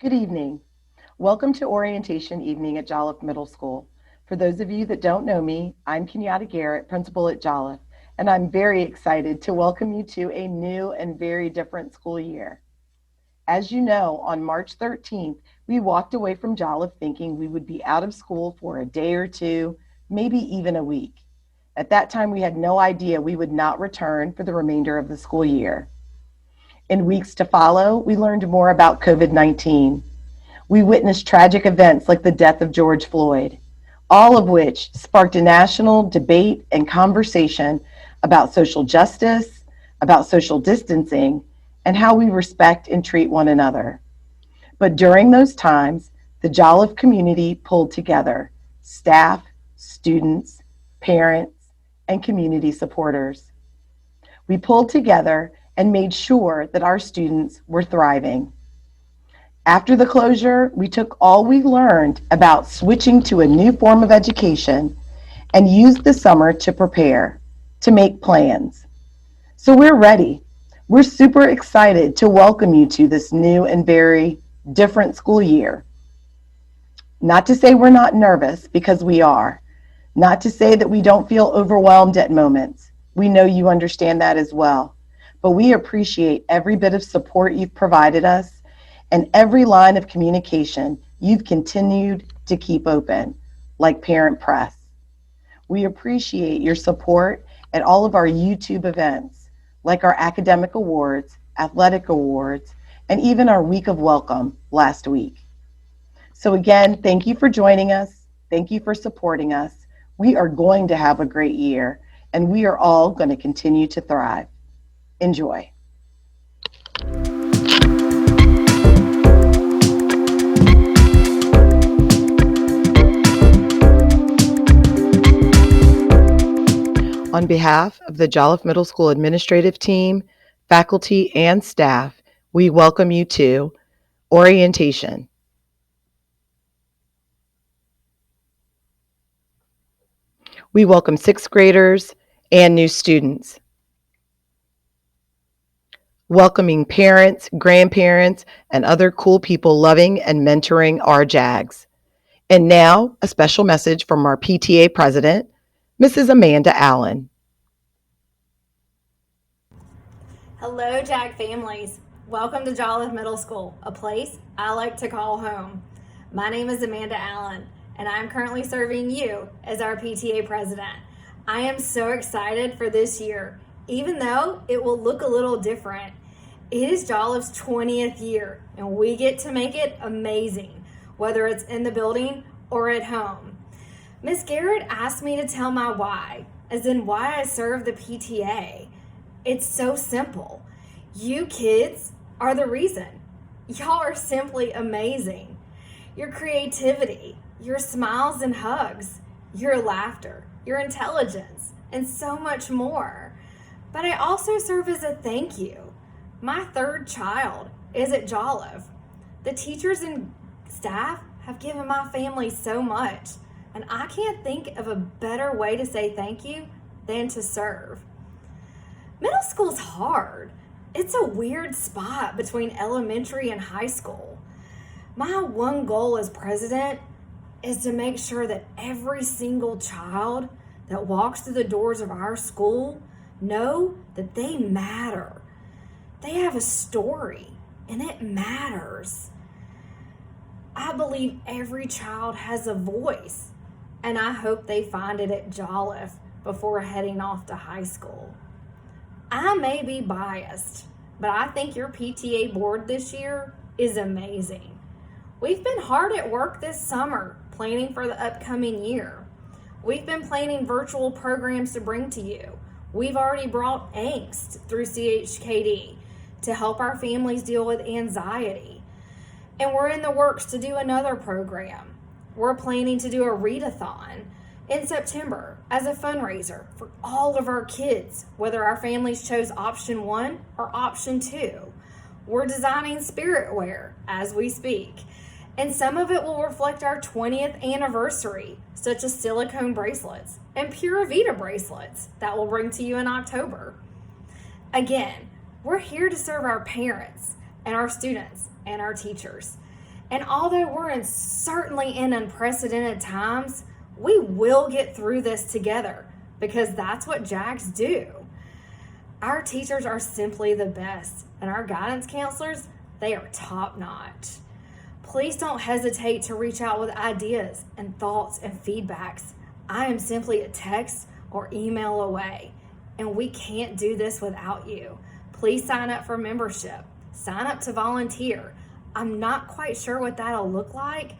Good evening. Welcome to Orientation Evening at Jolliffe Middle School. For those of you that don't know me, I'm Kenyatta Garrett, principal at Jolliffe, and I'm very excited to welcome you to a new and very different school year. As you know, on March 13th, we walked away from Jolliffe thinking we would be out of school for a day or two, maybe even a week. At that time, we had no idea we would not return for the remainder of the school year. In weeks to follow, we learned more about COVID-19. We witnessed tragic events like the death of George Floyd, all of which sparked a national debate and conversation about social justice, about social distancing, and how we respect and treat one another. But during those times, the Jolliffe community pulled together staff, students, parents, and community supporters. We pulled together and made sure that our students were thriving. After the closure, we took all we learned about switching to a new form of education and used the summer to prepare, to make plans. So we're ready. We're super excited to welcome you to this new and very different school year. Not to say we're not nervous, because we are. Not to say that we don't feel overwhelmed at moments. We know you understand that as well. But we appreciate every bit of support you've provided us and every line of communication you've continued to keep open, like Parent Press. We appreciate your support at all of our YouTube events, like our academic awards, athletic awards, and even our week of welcome last week. So again, thank you for joining us. Thank you for supporting us. We are going to have a great year, and we are all going to continue to thrive. Enjoy. On behalf of the Jolliffe Middle School administrative team, faculty, and staff, we welcome you to orientation. We welcome sixth graders and new students. Welcoming parents, grandparents, and other cool people loving and mentoring our JAGs. And now, a special message from our PTA president, Mrs. Amanda Allen. Hello, JAG families. Welcome to Jolliffe Middle School, a place I like to call home. My name is Amanda Allen, and I'm currently serving you as our PTA president. I am so excited for this year, even though it will look a little different. It is Jolliffe's 20th year, and we get to make it amazing, whether it's in the building or at home. Miss Garrett asked me to tell my why, as in why I serve the PTA. It's so simple. You kids are the reason. Y'all are simply amazing. Your creativity, your smiles and hugs, your laughter, your intelligence, and so much more. But I also serve as a thank you. My third child is at Jolliffe. The teachers and staff have given my family so much, and I can't think of a better way to say thank you than to serve. Middle school's hard. It's a weird spot between elementary and high school. My one goal as president is to make sure that every single child that walks through the doors of our school know that they matter. They have a story, and it matters. I believe every child has a voice, and I hope they find it at Jolliffe before heading off to high school. I may be biased, but I think your PTA board this year is amazing. We've been hard at work this summer planning for the upcoming year. We've been planning virtual programs to bring to you. We've already brought angst through CHKD to help our families deal with anxiety. And we're in the works to do another program. We're planning to do a readathon in September as a fundraiser for all of our kids, whether our families chose option 1 or option 2. We're designing spirit wear as we speak, and some of it will reflect our 20th anniversary, such as silicone bracelets and Pura Vida bracelets that we'll bring to you in October. Again, we're here to serve our parents and our students and our teachers. And although certainly in unprecedented times, we will get through this together because that's what JAGs do. Our teachers are simply the best, and our guidance counselors, they are top notch. Please don't hesitate to reach out with ideas and thoughts and feedbacks. I am simply a text or email away, and we can't do this without you. Please sign up for membership, sign up to volunteer. I'm not quite sure what that'll look like.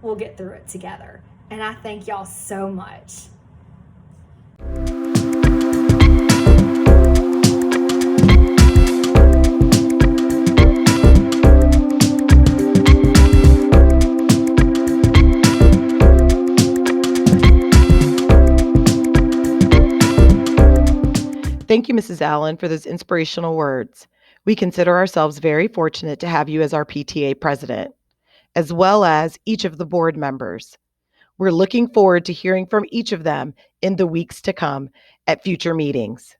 We'll get through it together. And I thank y'all so much. Thank you, Mrs. Allen, for those inspirational words. We consider ourselves very fortunate to have you as our PTA president, as well as each of the board members. We're looking forward to hearing from each of them in the weeks to come at future meetings.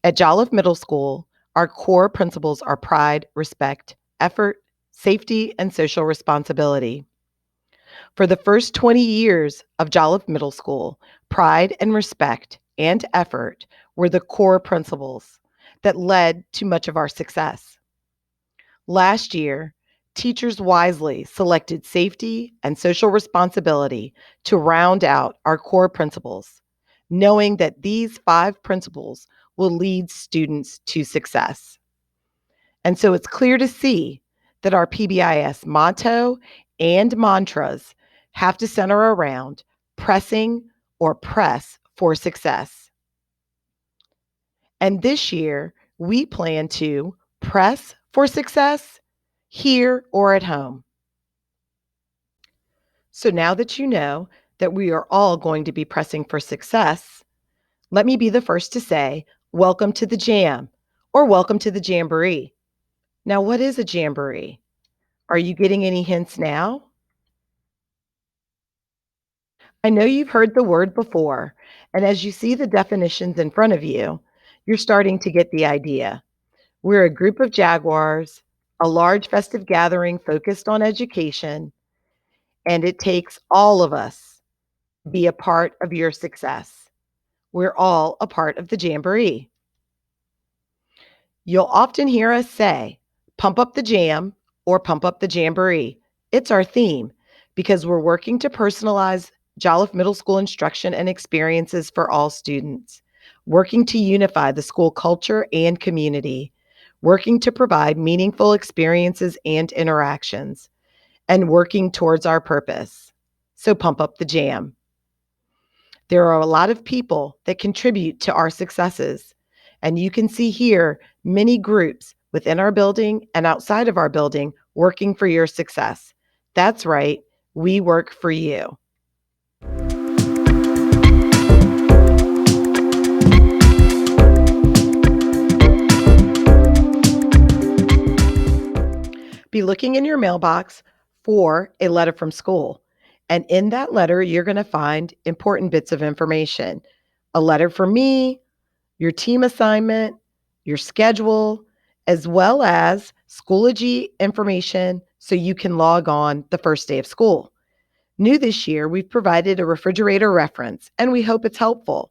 At Jolliffe Middle School, our core principles are pride, respect, effort, safety, and social responsibility. For the first 20 years of Jolliffe Middle School, pride and respect and effort were the core principles that led to much of our success. Last year, teachers wisely selected safety and social responsibility to round out our core principles, knowing that these 5 principles will lead students to success. And so it's clear to see that our PBIS motto and mantras have to center around pressing or press for success. And this year, we plan to press for success here or at home. So now that you know that we are all going to be pressing for success, let me be the first to say, welcome to the Jam, or welcome to the Jamboree. Now, what is a Jamboree? Are you getting any hints now? I know you've heard the word before, and as you see the definitions in front of you, you're starting to get the idea. We're a group of Jaguars, a large festive gathering focused on education, and it takes all of us to be a part of your success. We're all a part of the Jamboree. You'll often hear us say, pump up the jam or pump up the Jamboree. It's our theme because we're working to personalize Jolliffe Middle School instruction and experiences for all students, working to unify the school culture and community, working to provide meaningful experiences and interactions, and working towards our purpose. So pump up the jam. There are a lot of people that contribute to our successes, and you can see here many groups within our building and outside of our building working for your success. That's right, we work for you. Be looking in your mailbox for a letter from school. And in that letter, you're going to find important bits of information. A letter from me, your team assignment, your schedule, as well as Schoology information so you can log on the first day of school. New this year, we've provided a refrigerator reference, and we hope it's helpful.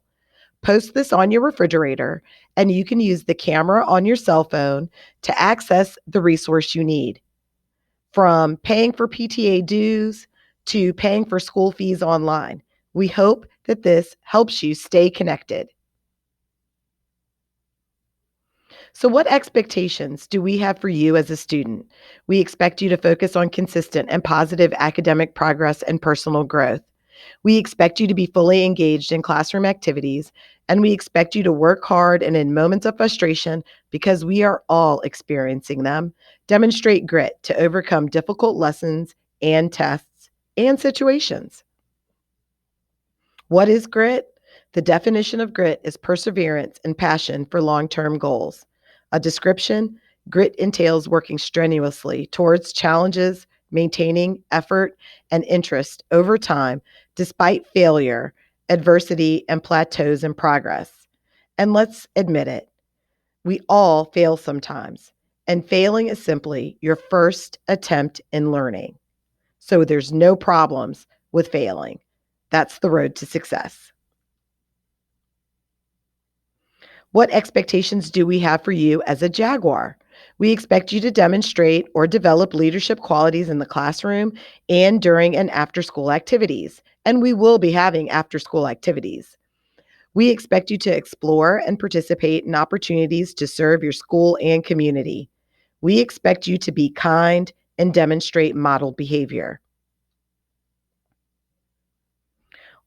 Post this on your refrigerator, and you can use the camera on your cell phone to access the resource you need. From paying for PTA dues to paying for school fees online. We hope that this helps you stay connected. So, what expectations do we have for you as a student? We expect you to focus on consistent and positive academic progress and personal growth. We expect you to be fully engaged in classroom activities, and we expect you to work hard and in moments of frustration, because we are all experiencing them, demonstrate grit to overcome difficult lessons and tests and situations. What is grit? The definition of grit is perseverance and passion for long-term goals. A description: grit entails working strenuously towards challenges, maintaining effort and interest over time despite failure, adversity, and plateaus in progress. And let's admit it, we all fail sometimes. And failing is simply your first attempt in learning. So there's no problems with failing. That's the road to success. What expectations do we have for you as a Jaguar? We expect you to demonstrate or develop leadership qualities in the classroom and during and after school activities. And we will be having after school activities. We expect you to explore and participate in opportunities to serve your school and community. We expect you to be kind and demonstrate model behavior.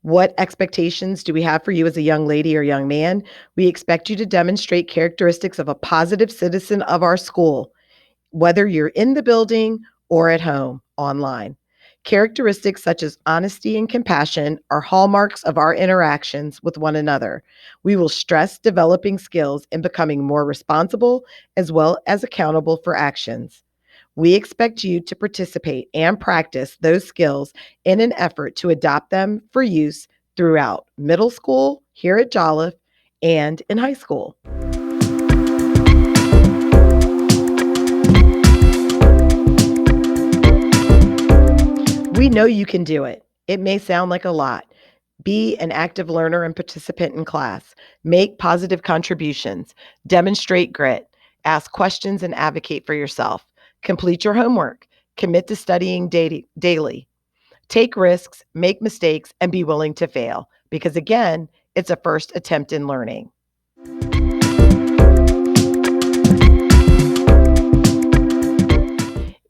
What expectations do we have for you as a young lady or young man? We expect you to demonstrate characteristics of a positive citizen of our school, whether you're in the building or at home online. Characteristics such as honesty and compassion are hallmarks of our interactions with one another. We will stress developing skills and becoming more responsible as well as accountable for actions. We expect you to participate and practice those skills in an effort to adopt them for use throughout middle school, here at Jolliffe, and in high school. We know you can do it. It may sound like a lot. Be an active learner and participant in class. Make positive contributions. Demonstrate grit. Ask questions and advocate for yourself. Complete your homework. Commit to studying daily. Take risks, make mistakes, and be willing to fail. Because again, it's a first attempt in learning.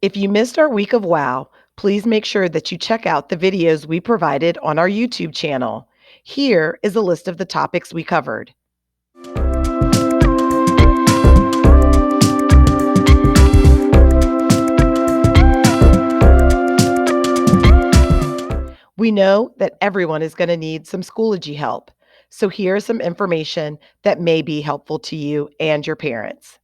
If you missed our week of WOW, please make sure that you check out the videos we provided on our YouTube channel. Here is a list of the topics we covered. We know that everyone is going to need some Schoology help. So here's some information that may be helpful to you and your parents.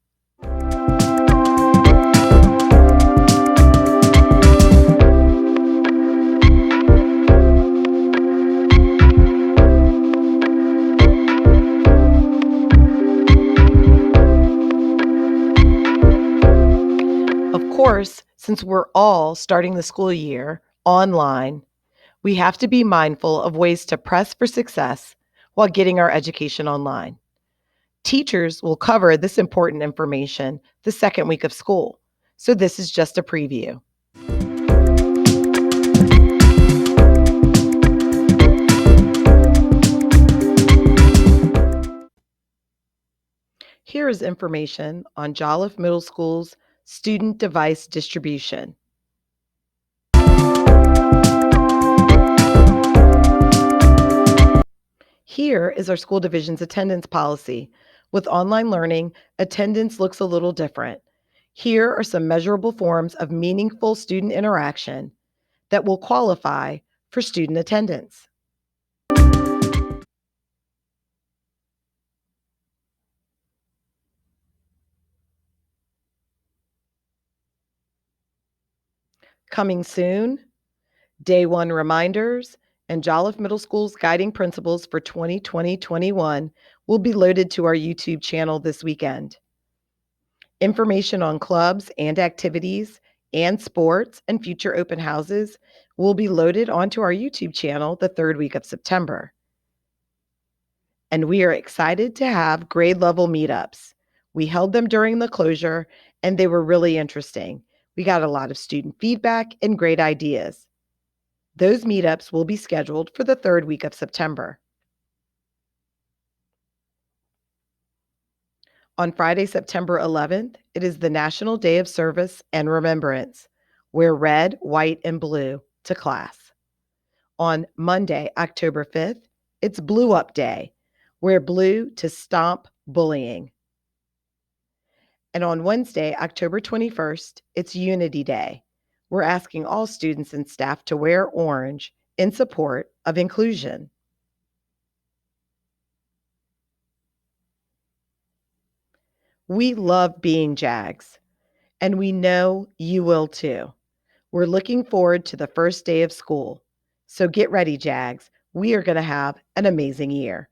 Of course, since we're all starting the school year online, we have to be mindful of ways to press for success while getting our education online. Teachers will cover this important information the second week of school, so this is just a preview. Here is information on Jolliffe Middle School's student device distribution. Here is our school division's attendance policy. With online learning, attendance looks a little different. Here are some measurable forms of meaningful student interaction that will qualify for student attendance. Coming soon, Day 1 reminders and Jolliffe Middle School's guiding principles for 2020-21 will be loaded to our YouTube channel this weekend. Information on clubs and activities and sports and future open houses will be loaded onto our YouTube channel the third week of September. And we are excited to have grade level meetups. We held them during the closure and they were really interesting. We got a lot of student feedback and great ideas. Those meetups will be scheduled for the third week of September. On Friday, September 11th, it is the National Day of Service and Remembrance. Wear red, white, and blue to class. On Monday, October 5th, it's Blue Up Day. Wear blue to stomp bullying. And on Wednesday, October 21st, it's Unity Day. We're asking all students and staff to wear orange in support of inclusion. We love being Jags, and we know you will too. We're looking forward to the first day of school. So get ready, Jags. We are going to have an amazing year.